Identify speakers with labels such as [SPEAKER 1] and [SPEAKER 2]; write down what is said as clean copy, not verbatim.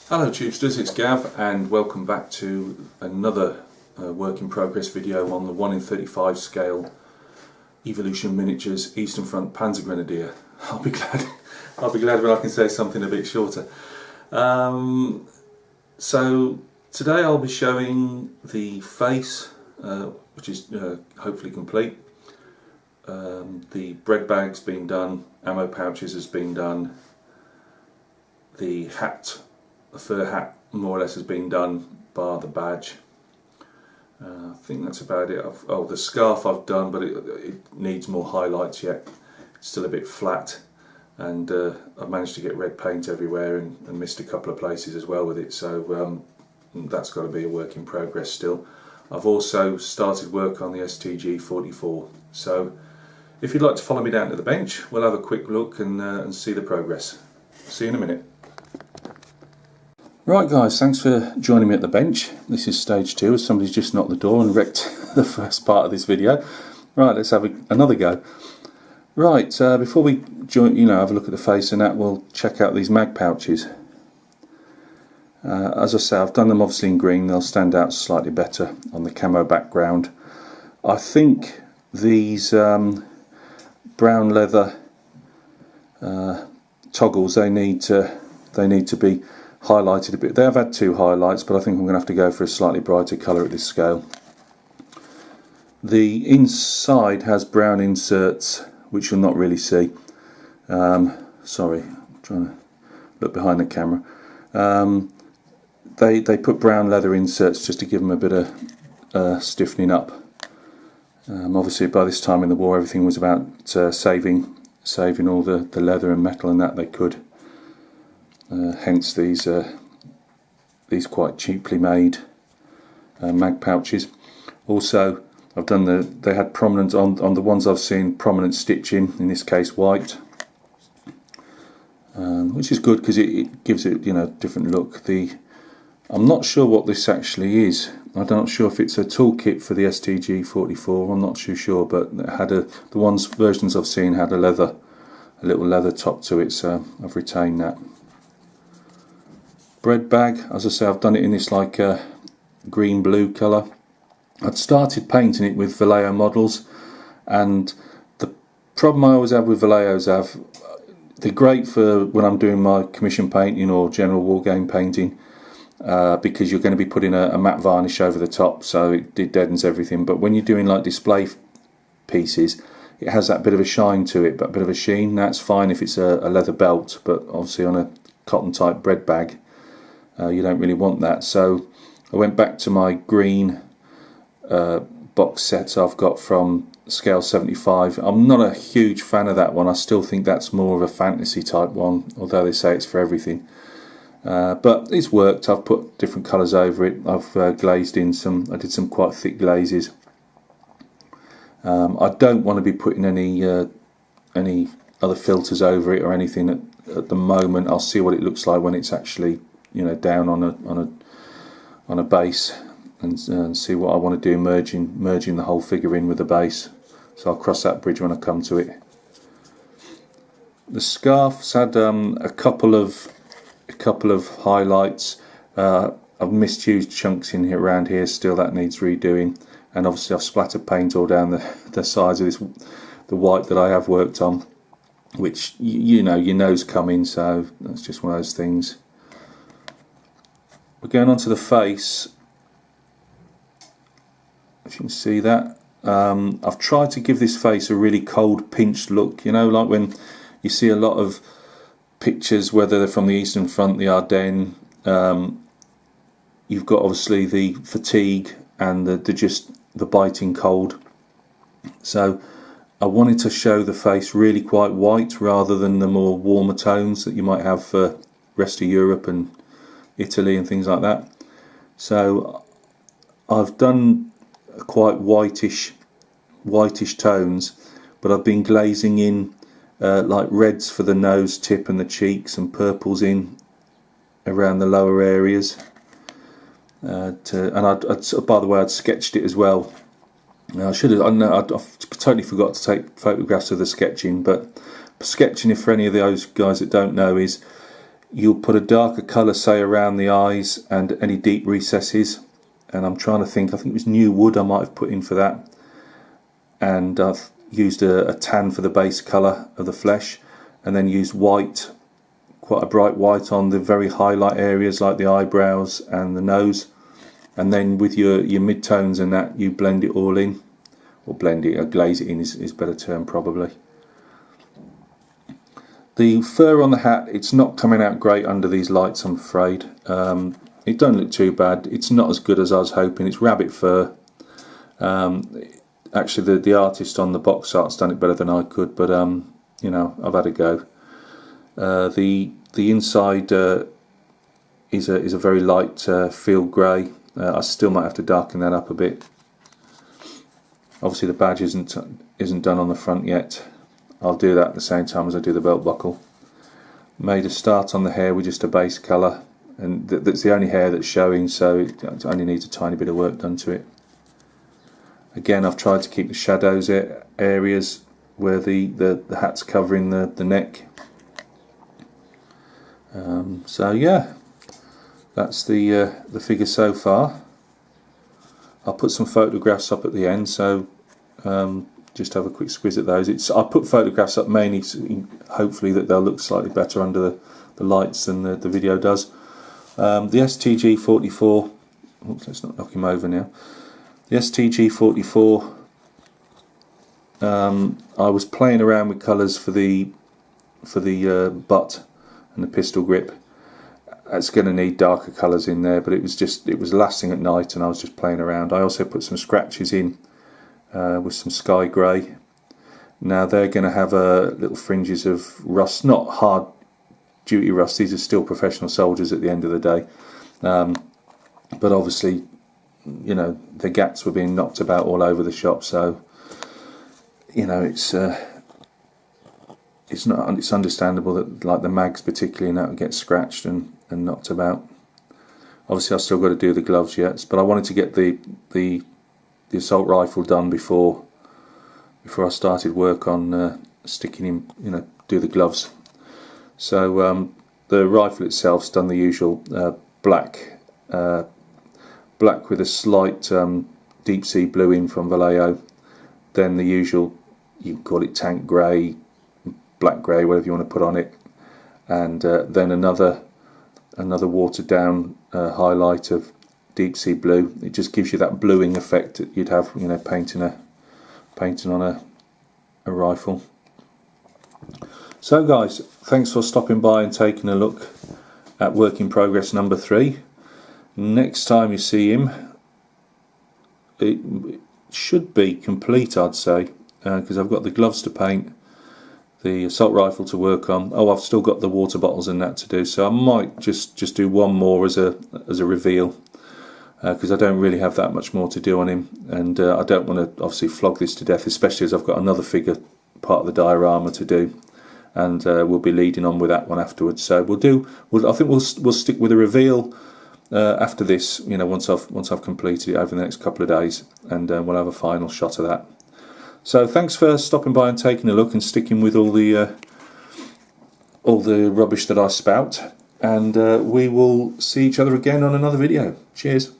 [SPEAKER 1] Hello Tubesters, it's Gav and welcome back to another work in progress video on the 1 in 35 scale Evolution Miniatures Eastern Front Panzer Grenadier. I'll be glad when I can say something a bit shorter. So today I'll be showing the face, which is hopefully complete. The bread bag's been done, ammo pouches has been done, the fur hat more or less has been done, bar the badge. I think that's about it. The scarf I've done, but it needs more highlights yet. It's still a bit flat, and I've managed to get red paint everywhere and missed a couple of places as well with it, so that's got to be a work in progress still. I've also started work on the STG 44, so if you'd like to follow me down to the bench, we'll have a quick look and see the progress. See you in a minute. Right guys, thanks for joining me at the bench. This is stage 2 as somebody's just knocked the door and wrecked the first part of this video. Right, let's have another go. Right, before we have a look at the face and that, we'll check out these mag pouches. As I say, I've done them obviously in green. They'll stand out slightly better on the camo background. I think these brown leather toggles, they need to be highlighted a bit. They have had 2 highlights, but I think I'm going to have to go for a slightly brighter colour at this scale. The inside has brown inserts, which you'll not really see. Sorry, I'm trying to look behind the camera. They put brown leather inserts just to give them a bit of stiffening up. Obviously, by this time in the war, everything was about saving all the leather and metal and that they could. Hence these quite cheaply made mag pouches. Also, I've done they had prominent on the ones I've seen, prominent stitching, in this case white, which is good because it gives it different look. I'm not sure what this actually is. I'm not sure if it's a toolkit for the STG 44. I'm not too sure, but it had the versions I've seen had a little leather top to it, so I've retained that. Bread bag, as I say, I've done it in this like green blue colour. I'd started painting it with Vallejo models, and the problem I always have with Vallejos, they're great for when I'm doing my commission painting or general war game painting, because you're going to be putting a matte varnish over the top, so it deadens everything. But when you're doing like display pieces, it has that bit of a shine to it, but a bit of a sheen. That's fine if it's a leather belt, but obviously on a cotton type bread bag, you don't really want that. So I went back to my green box set I've got from scale 75. I'm not a huge fan of that one. I still think that's more of a fantasy type one, although they say it's for everything. But it's worked. I've put different colours over it. I've glazed in I did some quite thick glazes. I don't want to be putting any other filters over it or anything at the moment. I'll see what it looks like when it's actually down on a base, and see what I want to do, merging the whole figure in with the base. So I'll cross that bridge when I come to it. The scarf's had a couple of highlights. I've misused chunks in here around here still, that needs redoing, and obviously I've splattered paint all down the sides of the white that I have worked on, which you know's coming, so that's just one of those things. We're going on to the face. If you can see that, I've tried to give this face a really cold, pinched look. Like when you see a lot of pictures, whether they're from the Eastern Front, the Ardennes, you've got obviously the fatigue and the biting cold. So I wanted to show the face really quite white rather than the more warmer tones that you might have for rest of Europe and Italy and things like that. So I've done quite whitish tones, but I've been glazing in like reds for the nose tip and the cheeks, and purples in around the lower areas. And by the way, I'd sketched it as well. I should have. I totally forgot to take photographs of the sketching. But sketching, if for any of those guys that don't know, is you'll put a darker colour, say, around the eyes and any deep recesses. And I'm trying to think, I think it was new wood I might have put in for that. And I've used a tan for the base colour of the flesh, and then used white, quite a bright white on the very highlight areas like the eyebrows and the nose. And then with your mid-tones and that, you blend it all in. Or blend it, glaze it in is a better term probably. The fur on the hat, it's not coming out great under these lights, I'm afraid. It don't look too bad. It's not as good as I was hoping. It's rabbit fur. Actually, the artist on the box art's done it better than I could, but you know, I've had a go. The inside is a very light field grey. I still might have to darken that up a bit. Obviously, the badge isn't done on the front yet. I'll do that at the same time as I do the belt buckle. Made a start on the hair with just a base colour, and that's the only hair that's showing, so it only needs a tiny bit of work done to it. Again, I've tried to keep the shadows areas where the hat's covering the neck. So yeah, that's the figure so far. I'll put some photographs up at the end, so just have a quick squiz at those. I put photographs up mainly hopefully that they'll look slightly better under the lights than the video does. The STG44, oops, let's not knock him over now. The STG44, I was playing around with colours for the butt and the pistol grip. It's going to need darker colours in there, but it was lasting at night, and I was just playing around. I also put some scratches in with some sky grey. Now they're going to have little fringes of rust, not hard duty rust. These are still professional soldiers at the end of the day, but obviously, you know, the gats were being knocked about all over the shop, so you know, it's understandable that, like, the mags particularly, and that would get scratched and knocked about. Obviously, I've still got to do the gloves yet, but I wanted to get the assault rifle done before I started work on sticking in, you know, do the gloves. So the rifle itself's done the usual black with a slight deep sea blue in from Vallejo. Then the usual, you can call it tank grey, black grey, whatever you want to put on it, and then another watered down highlight of deep sea blue. It just gives you that bluing effect that you'd have, you know, painting on a rifle. So guys, thanks for stopping by and taking a look at work in progress number 3. Next time you see him, it should be complete, I'd say, because I've got the gloves to paint, the assault rifle to work on. Oh, I've still got the water bottles and that to do, so I might just do one more as a reveal, because I don't really have that much more to do on him, and I don't want to obviously flog this to death, especially as I've got another figure part of the diorama to do, and we'll be leading on with that one afterwards. So I think we'll stick with a reveal after this, you know, once I've completed it over the next couple of days, and we'll have a final shot of that. So thanks for stopping by and taking a look and sticking with all the rubbish that I spout, and we will see each other again on another video. Cheers.